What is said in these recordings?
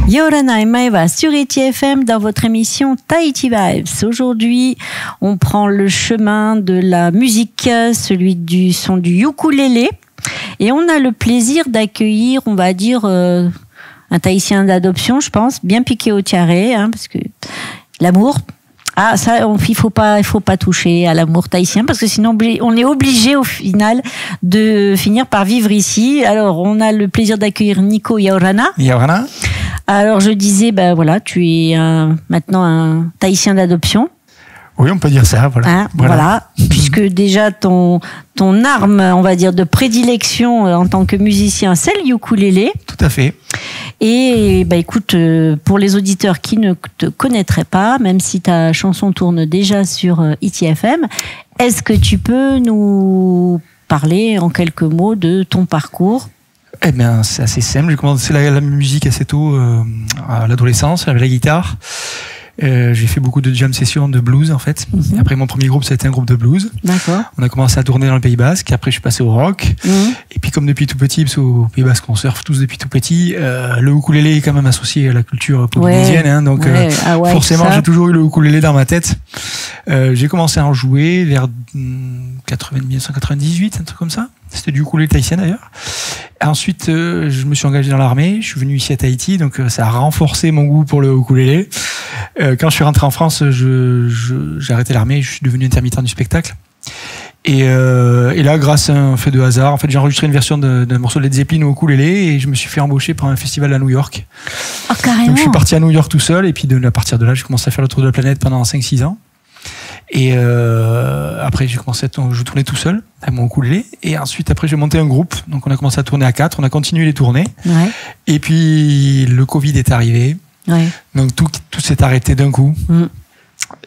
Yorana et Maeva sur ETFM dans votre émission Tahiti Vibes. Aujourd'hui, on prend le chemin de la musique, celui du son du ukulélé. Et on a le plaisir d'accueillir, on va dire, un Tahitien d'adoption, je pense, bien piqué au tiare, hein, parce que l'amour... Ah, ça, il faut pas toucher à l'amour tahitien parce que sinon on est obligé au final de finir par vivre ici. Alors, on a le plaisir d'accueillir Nico Yorana. Yorana. Alors, je disais, ben voilà, tu es maintenant un Tahitien d'adoption. Oui, on peut dire ça, voilà. Hein, voilà. Puisque déjà ton arme, on va dire, de prédilection en tant que musicien, c'est le ukulélé. Tout à fait. Et bah écoute, pour les auditeurs qui ne te connaîtraient pas, même si ta chanson tourne déjà sur ETFM, est-ce que tu peux nous parler en quelques mots de ton parcours ? Eh bien, c'est assez simple. J'ai commencé la musique assez tôt, à l'adolescence, avec la guitare. J'ai fait beaucoup de jam sessions de blues en fait. Et après mon premier groupe, ça a été un groupe de blues. D'accord. On a commencé à tourner dans le Pays Basque. Après, je suis passé au rock. Et puis, comme depuis tout petit, parce qu'au Pays Basque, on surfe tous depuis tout petit, le ukulélé est quand même associé à la culture polynésienne. Hein, donc, forcément, j'ai toujours eu le ukulélé dans ma tête. J'ai commencé à en jouer vers 1998, un truc comme ça. C'était du ukulélé tahitien d'ailleurs. Ensuite, je me suis engagé dans l'armée. Je suis venu ici à Tahiti, donc ça a renforcé mon goût pour le ukulélé. Quand je suis rentré en France, j'ai arrêté l'armée. Je suis devenu intermittent du spectacle. Et là, grâce à un fait de hasard, en fait, j'ai enregistré une version d'un morceau de Led Zeppelin au ukulélé et je me suis fait embaucher pour un festival à New York. Oh, carrément. Donc, je suis parti à New York tout seul et puis à partir de là, j'ai commencé à faire le tour de la planète pendant 5-6 ans. Et après, j'ai commencé je tournais tout seul avec mon ukulélé. Et ensuite, après, j'ai monté un groupe. Donc, on a commencé à tourner à 4. On a continué les tournées. Ouais. Et puis, le Covid est arrivé. Ouais. Donc, tout s'est arrêté d'un coup.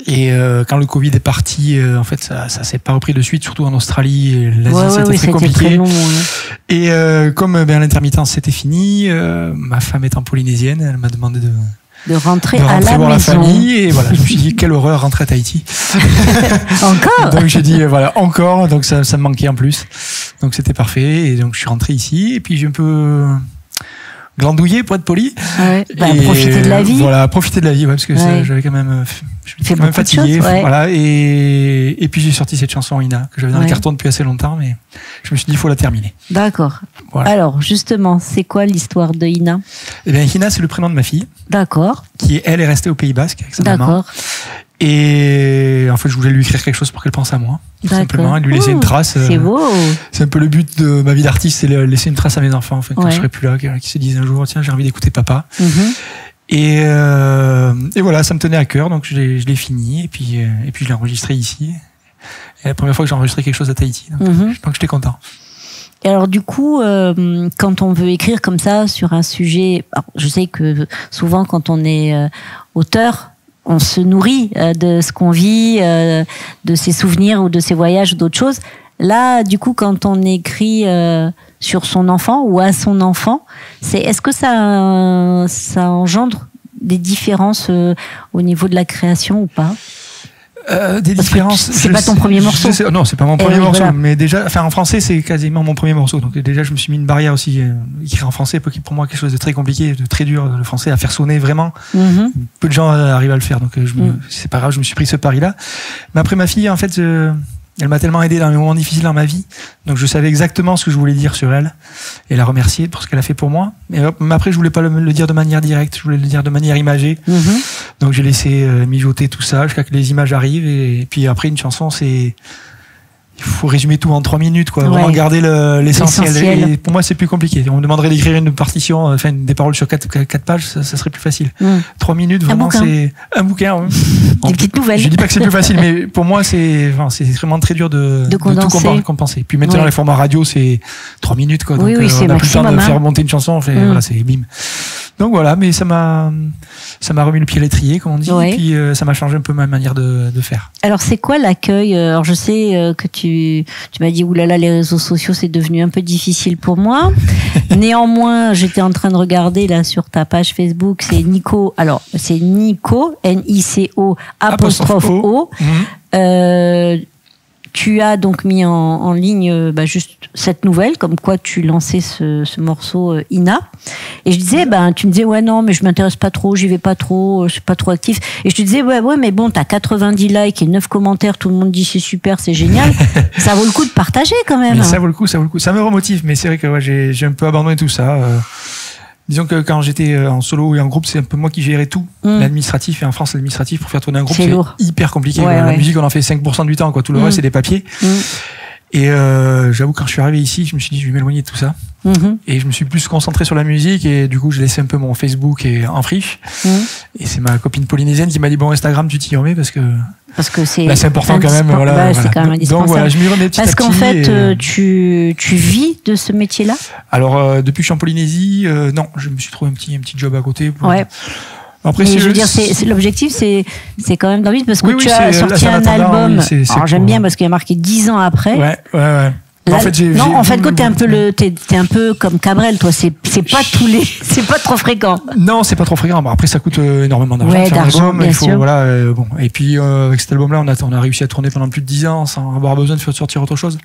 Et quand le Covid est parti, en fait, ça s'est pas repris de suite, surtout en Australie. L'Asie, c'était très compliqué. Très long, Et comme l'intermittence c'était fini, ma femme étant polynésienne, elle m'a demandé de rentrer à la voir maison. La famille. Et voilà, je me suis dit, quelle horreur rentrer à Tahiti. Encore. Donc j'ai dit, voilà, encore. Donc ça me manquait en plus. Donc c'était parfait. Et donc je suis rentré ici. Et puis j'ai un peu glandouillé, pour être poli. Ouais. Profiter de la vie. Voilà, profiter de la vie, ouais, parce que j'avais quand même, j'étais quand même fatigué. Voilà. Et puis j'ai sorti cette chanson Ina, que j'avais dans le carton depuis assez longtemps, mais je me suis dit, il faut la terminer. D'accord. Voilà. Alors, justement, c'est quoi l'histoire de Ina ? Eh bien, Ina, c'est le prénom de ma fille. D'accord. Qui, elle, est restée au Pays Basque avec sa maman. D'accord. Et en fait, je voulais lui écrire quelque chose pour qu'elle pense à moi. Tout simplement, et lui laisser une trace. C'est beau. C'est un peu le but de ma vie d'artiste, c'est laisser une trace à mes enfants, en fait, quand je serai plus là, qui se disent un jour, tiens, j'ai envie d'écouter papa. Et voilà, ça me tenait à cœur, donc je l'ai fini, et puis je l'ai enregistré ici. Et la première fois que j'ai enregistré quelque chose à Tahiti, donc j'étais content. Et alors du coup, quand on veut écrire comme ça sur un sujet, je sais que souvent quand on est auteur, on se nourrit de ce qu'on vit, de ses souvenirs ou de ses voyages ou d'autres choses. Là, du coup, quand on écrit sur son enfant ou à son enfant, est-ce que ça engendre des différences au niveau de la création ou pas ? Des différences. C'est pas ton premier morceau. Non, c'est pas mon premier morceau. Voilà. Mais déjà, en français, c'est quasiment mon premier morceau. Donc déjà, je me suis mis une barrière aussi. Écrire en français, pour moi, quelque chose de très compliqué, de très dur, le français à faire sonner vraiment. Peu de gens arrivent à le faire. Donc c'est pas grave, je me suis pris ce pari-là. Mais après, ma fille, en fait, elle m'a tellement aidé dans les moments difficiles dans ma vie. Donc je savais exactement ce que je voulais dire sur elle et la remercier pour ce qu'elle a fait pour moi. Mais après, je voulais pas le dire de manière directe, je voulais le dire de manière imagée. Donc j'ai laissé mijoter tout ça jusqu'à ce que les images arrivent. Et puis après, une chanson, il faut résumer tout en 3 minutes, quoi. Vraiment garder l'essentiel. Et pour moi, c'est plus compliqué. On me demanderait d'écrire une partition, des paroles sur 4 pages, ça serait plus facile. 3 minutes, vraiment, c'est un bouquin. Des petites nouvelles. Je dis pas que c'est plus facile, mais pour moi, c'est vraiment très dur de tout compenser. Puis maintenant, les formats radio, c'est 3 minutes, quoi. Donc, on n'a plus le temps de faire monter une chanson. Voilà, c'est bim. Donc voilà, mais ça m'a remis le pied à l'étrier, comme on dit, et puis ça m'a changé un peu ma manière de faire. Alors c'est quoi l'accueil ? Alors je sais que tu m'as dit oulala, les réseaux sociaux c'est devenu un peu difficile pour moi. Néanmoins, j'étais en train de regarder là sur ta page Facebook, c'est Nico. Alors c'est Nico, Nico ''O''. tu as donc mis en ligne juste cette nouvelle, comme quoi tu lançais ce morceau Ina. Et je disais, tu me disais, ouais, non, mais je m'intéresse pas trop, j'y vais pas trop, je suis pas trop actif. Et je te disais, ouais, mais bon, t'as 90 likes et 9 commentaires, tout le monde dit c'est super, c'est génial. Ça vaut le coup de partager quand même. Mais ça vaut le coup. Ça me remotive, mais c'est vrai que j'ai un peu abandonné tout ça. Disons que quand j'étais en solo et en groupe, c'est un peu moi qui gérais tout, l'administratif. Et en France, l'administratif, pour faire tourner un groupe, c'est hyper compliqué. La musique, on en fait 5% du temps, quoi. Tout le reste, c'est des papiers. Et j'avoue, quand je suis arrivé ici, je me suis dit, je vais m'éloigner de tout ça. Et je me suis plus concentré sur la musique. Et du coup, j'ai laissé un peu mon Facebook en friche. Et c'est ma copine polynésienne qui m'a dit, bon, Instagram, tu t'y remets parce que c'est important quand même. Voilà. C'est quand même indispensable. Donc voilà, je m'y remets petit à petit. Parce qu'en fait, tu vis de ce métier-là? Alors, depuis que je suis en Polynésie, non, je me suis trouvé un petit job à côté. Après, mais je veux dire, l'objectif, c'est quand même d'envie parce que tu as sorti un album. Alors j'aime bien parce qu'il y a marqué 10 ans après. Ouais. En fait, t'es un peu comme Cabrel, toi. C'est pas trop fréquent. Non, c'est pas trop fréquent. Bon, après, ça coûte énormément d'argent. Ouais, d'argent, bien sûr. Voilà, bon. Et puis, avec cet album-là, on a réussi à tourner pendant plus de 10 ans sans avoir besoin de faire sortir autre chose.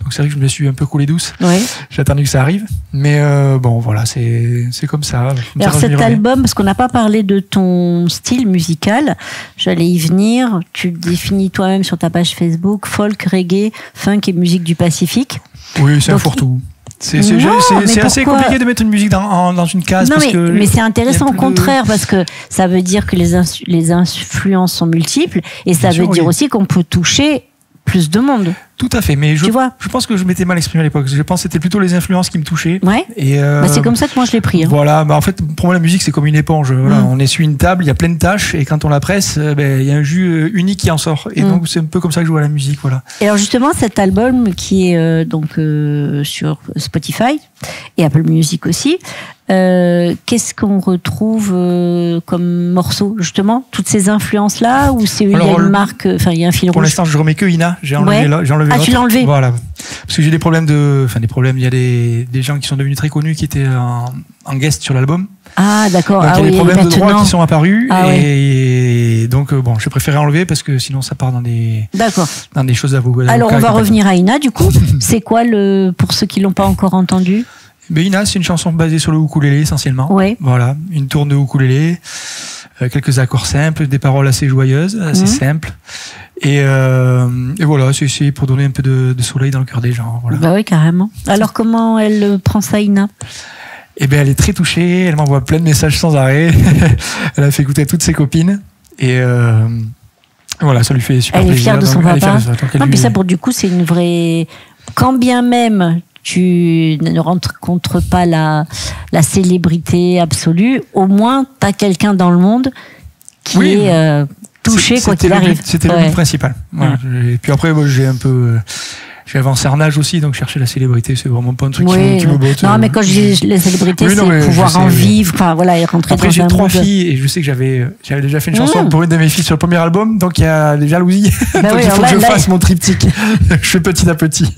Donc, c'est vrai que je me suis un peu coulé douce. Ouais. J'ai attendu que ça arrive. Mais bon, voilà, c'est comme ça. Alors, cet album, parce qu'on n'a pas parlé de ton style musical, j'allais y venir. Tu le définis toi-même sur ta page Facebook, folk, reggae, funk et musique du Pacifique. Oui, c'est un fourre-tout. C'est assez compliqué de mettre une musique dans une case. Non, mais c'est intéressant au contraire, parce que ça veut dire que les influences sont multiples, et ça veut dire aussi qu'on peut toucher plus de monde. Tout à fait, mais je pense que je m'étais mal exprimé à l'époque. Je pense que c'était plutôt les influences qui me touchaient. Ouais. Et c'est comme ça que moi je l'ai pris. Hein. Voilà, en fait, pour moi la musique c'est comme une éponge. Voilà, on essuie une table, il y a plein de tâches, et quand on la presse, il y a un jus unique qui en sort. Et donc c'est un peu comme ça que je vois la musique, voilà. Et alors justement, cet album qui est sur Spotify et Apple Music aussi. Qu'est-ce qu'on retrouve comme morceau, justement, toutes ces influences là, ou il y a une marque, il y a un fil rouge? Pour l'instant, je remets que Ina. J'ai enlevé tu l'as enlevé? Voilà, parce que j'ai des problèmes il y a des gens qui sont devenus très connus qui étaient en guest sur l'album. Ah d'accord. Donc il y a des problèmes de droit qui sont apparus et donc bon, je préférais enlever parce que sinon ça part dans des choses à vous. Alors on va revenir à Ina du coup. C'est quoi pour ceux qui l'ont pas encore entendu? Ina, c'est une chanson basée sur le ukulélé essentiellement. Ouais. Voilà, une tourne de ukulélé, quelques accords simples, des paroles assez joyeuses, assez simples. Et voilà, c'est pour donner un peu de soleil dans le cœur des gens. Voilà. Bah oui, carrément. Alors comment elle prend ça, Ina? Elle est très touchée, elle m'envoie plein de messages sans arrêt. Elle a fait écouter à toutes ses copines. Et voilà, ça lui fait super plaisir. Elle est fière de son papa. Non, puis ça, pour du coup, c'est une vraie... Quand bien même tu ne rencontres pas la célébrité absolue, au moins, tu as quelqu'un dans le monde qui est touché quoi qu'il arrive. C'était le but principal. Voilà. Et puis après, j'ai avancé en âge aussi, donc chercher la célébrité, c'est vraiment pas un truc qui me botte. Non, mais quand je dis la célébrité, c'est pouvoir en vivre, et rentrer après, j'ai 3 filles, et je sais que j'avais déjà fait une chanson pour une de mes filles sur le premier album, donc il y a des jalousies. Donc il faut que je fasse mon triptyque. Je fais petit à petit.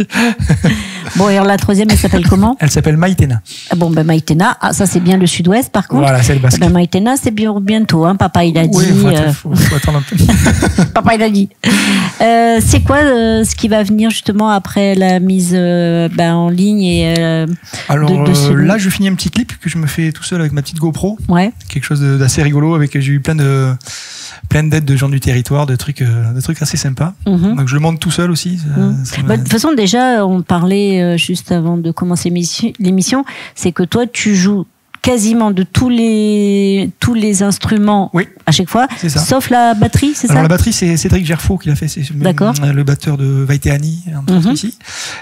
Bon, et alors la troisième, elle s'appelle comment? Elle s'appelle Maïtena. Ah bon, Maïtena, ça c'est bien le sud-ouest, par contre. Voilà, c'est le basque. Maïtena, c'est bientôt, hein, papa il a dit. Oui, faut attendre un peu. Papa il a dit. C'est quoi ce qui va venir justement après la mise en ligne et alors là je finis un petit clip que je me fais tout seul avec ma petite GoPro, quelque chose d'assez rigolo, avec j'ai eu plein d'aides de gens du territoire, de trucs assez sympas. Donc je le monte tout seul aussi. De toute façon, déjà on parlait juste avant de commencer l'émission, c'est que toi tu joues quasiment de tous les instruments à chaque fois, sauf la batterie, c'est ça? Alors la batterie, c'est Cédric Gerfaux qui l'a fait, c'est le batteur de Vaiteani, entre autres ici.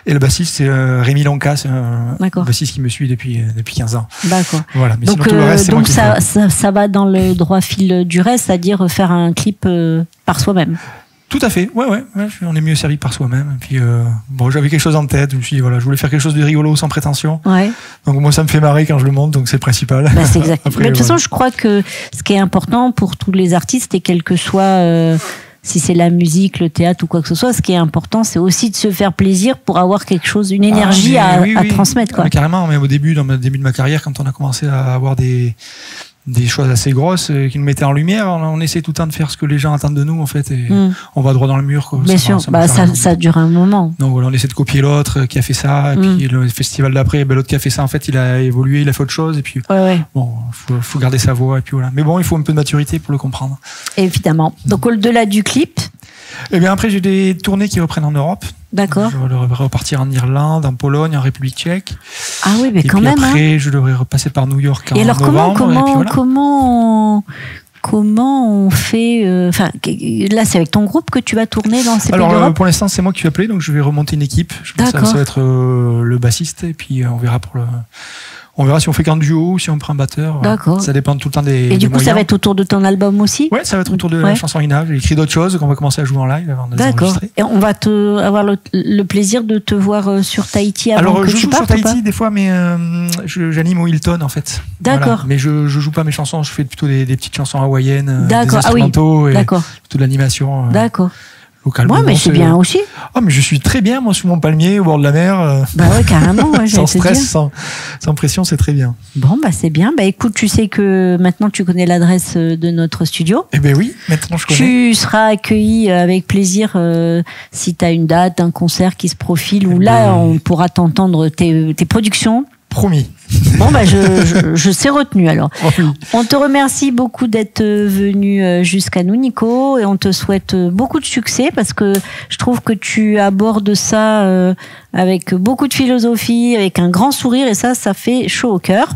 Et le bassiste, c'est Rémi Lonca, c'est un bassiste qui me suit depuis 15 ans. D'accord. Voilà, mais donc sinon, tout le reste, donc ça va dans le droit fil du reste, c'est-à-dire faire un clip par soi-même. Tout à fait, ouais, on est mieux servi par soi-même. Et puis, j'avais quelque chose en tête. Je me suis dit, je voulais faire quelque chose de rigolo, sans prétention. Ouais. Donc, moi, ça me fait marrer quand je le monte, donc c'est le principal. C'est exact. Après, mais de toute façon, je crois que ce qui est important pour tous les artistes, et quel que soit, si c'est la musique, le théâtre ou quoi que ce soit, ce qui est important, c'est aussi de se faire plaisir pour avoir quelque chose, une énergie à transmettre, quoi. Mais carrément, mais dans le début de ma carrière, quand on a commencé à avoir des des choses assez grosses qui nous mettaient en lumière. On essaie tout le temps de faire ce que les gens attendent de nous, en fait, et on va droit dans le mur, quoi. Bien sûr, ça dure un moment. Donc voilà, on essaie de copier l'autre qui a fait ça, et puis le festival d'après, l'autre qui a fait ça, en fait, il a évolué, il a fait autre chose, et puis bon, faut garder sa voix, et puis voilà. Mais bon, il faut un peu de maturité pour le comprendre. Évidemment. Donc au-delà du clip. Et bien après, j'ai des tournées qui reprennent en Europe. D'accord. Je devrais repartir en Irlande, en Pologne, en République tchèque. Ah oui, mais quand même. Après, je devrais repasser par New York en novembre. Et alors comment on fait enfin, là, c'est avec ton groupe que tu vas tourner dans ces pays d'Europe ? Alors pour l'instant, c'est moi qui suis appelé, donc je vais remonter une équipe. Je pense que ça va être le bassiste, et puis on verra on verra si on fait qu'un duo ou si on prend un batteur. D'accord. Ça dépend tout le temps des moyens. Et du coup, ça va être autour de ton album aussi ? Ouais, ça va être autour de la chanson Ina. J'ai écrit d'autres choses qu'on va commencer à jouer en live avant de les enregistrer. Et on va avoir le plaisir de te voir sur Tahiti avant que tu partes. Alors, je joue sur Tahiti des fois, mais j'anime au Hilton, en fait. D'accord. Voilà. Mais je joue pas mes chansons, je fais plutôt des petites chansons hawaïennes, des instrumentaux et plutôt de l'animation. D'accord. Localement, mais c'est bien aussi. Ah, mais je suis très bien, moi, sous mon palmier, au bord de la mer. Bah ouais, carrément. Ouais, sans stress, sans pression, c'est très bien. Bon, bah c'est bien. Bah écoute, tu sais que maintenant tu connais l'adresse de notre studio. Eh ben oui, maintenant je connais. Tu seras accueilli avec plaisir si tu as une date, un concert qui se profile, où là, on pourra t'entendre tes productions. Promis. Bon, bah, je sais retenu alors. On te remercie beaucoup d'être venu jusqu'à nous, Nico, et on te souhaite beaucoup de succès parce que je trouve que tu abordes ça avec beaucoup de philosophie, avec un grand sourire, et ça fait chaud au cœur.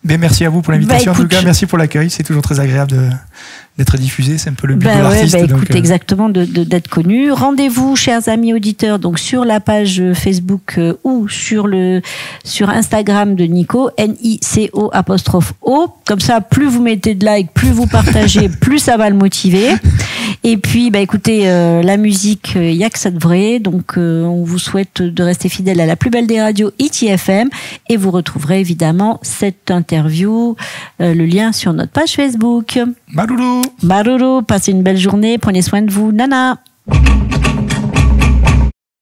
Ben, merci à vous pour l'invitation. En tout cas, merci pour l'accueil. C'est toujours très agréable d'être diffusé. C'est un peu le but de l'artiste. Écoute, exactement, d'être connu. Rendez-vous, chers amis auditeurs, donc sur la page Facebook ou sur Instagram de Nico, NICO''O. Comme ça, plus vous mettez de likes, plus vous partagez, plus ça va le motiver. Et puis, écoutez, la musique, il n'y a que ça de vrai. Donc, on vous souhaite de rester fidèle à la plus belle des radios, ITFM. Et vous retrouverez évidemment cette interview, le lien sur notre page Facebook. Maruru. Maruru, passez une belle journée, prenez soin de vous. Nana.